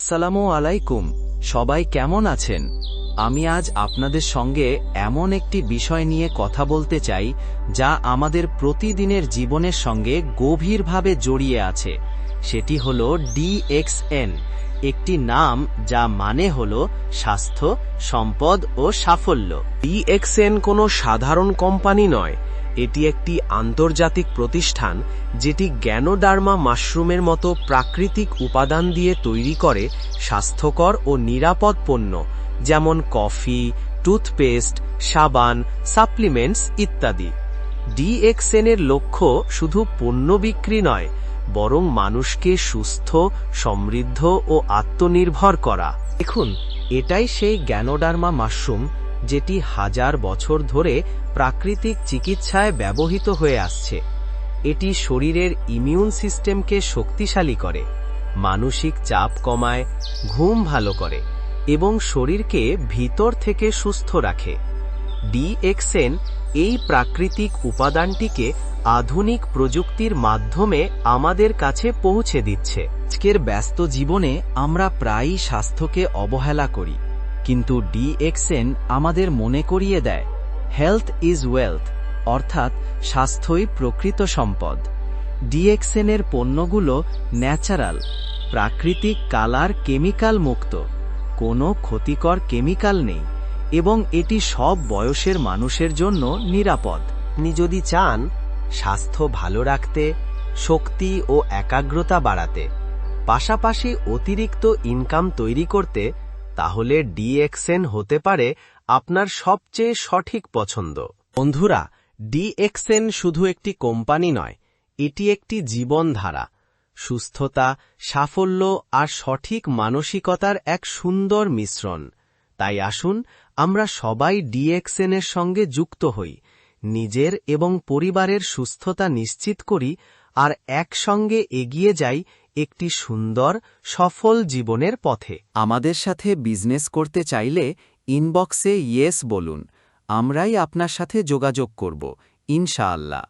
আসসালামু আলাইকুম। সবাই কেমন আছেন? আমি আজ আপনাদের সঙ্গে এমন একটি বিষয় নিয়ে কথা বলতে চাই যা আমাদের প্রতিদিনের জীবনের সঙ্গে গভীরভাবে জড়িয়ে আছে। সেটি হলো DXN, একটি নাম যা মানে হলো স্বাস্থ্য, সম্পদ ও সাফল্য। DXN কোনো সাধারণ কোম্পানি নয়, এটি একটি আন্তর্জাতিক প্রতিষ্ঠান যেটি গ্যানোডার্মা মাশরুমের মতো প্রাকৃতিক উপাদান দিয়ে তৈরি করে স্বাস্থ্যকর ও নিরাপদ পণ্য, যেমন কফি, টুথপেস্ট, সাবান, সাপ্লিমেন্টস ইত্যাদি। DXN এর লক্ষ্য শুধু পণ্য বিক্রি নয়, বরং মানুষকে সুস্থ, সমৃদ্ধ ও আত্মনির্ভর করা। দেখুন, এটাই সেই গ্যানোডার্মা মাশরুম যেটি হাজার বছর ধরে প্রাকৃতিক চিকিৎসায় ব্যবহৃত হয়ে আসছে। এটি শরীরের ইমিউন সিস্টেমকে শক্তিশালী করে, মানসিক চাপ কমায়, ঘুম ভালো করে এবং শরীরকে ভিতর থেকে সুস্থ রাখে। DXN এই প্রাকৃতিক উপাদানটিকে আধুনিক প্রযুক্তির মাধ্যমে আমাদের কাছে পৌঁছে দিচ্ছে। আজকের ব্যস্ত জীবনে আমরা প্রায়ই স্বাস্থ্যকে অবহেলা করি, কিন্তু DXN আমাদের মনে করিয়ে দেয় হেলথ ইজ ওয়েলথ, অর্থাৎ স্বাস্থ্যই প্রকৃত সম্পদ। DXN এর পণ্যগুলো ন্যাচারাল, প্রাকৃতিক কালার, কেমিক্যাল মুক্ত, কোনো ক্ষতিকর কেমিক্যাল নেই এবং এটি সব বয়সের মানুষের জন্য নিরাপদ। আপনি যদি চান স্বাস্থ্য ভালো রাখতে, শক্তি ও একাগ্রতা বাড়াতে, পাশাপাশি অতিরিক্ত ইনকাম তৈরি করতে, তাহলে DXN হতে পারে আপনার সবচেয়ে সঠিক পছন্দ। বন্ধুরা, DXN শুধু একটি কোম্পানি নয়, এটি একটি জীবনধারা। সুস্থতা, সাফল্য আর সঠিক মানসিকতার এক সুন্দর মিশ্রণ। তাই আসুন আমরা সবাই DXN এর সঙ্গে যুক্ত হই, নিজের এবং পরিবারের সুস্থতা নিশ্চিত করি আর একসঙ্গে এগিয়ে যাই একটি সুন্দর, সফল জীবনের পথে। আমাদের সাথে বিজনেস করতে চাইলে ইনবক্সে ইয়েস বলুন, আমরাই আপনার সাথে যোগাযোগ করব, ইনশাআল্লাহ।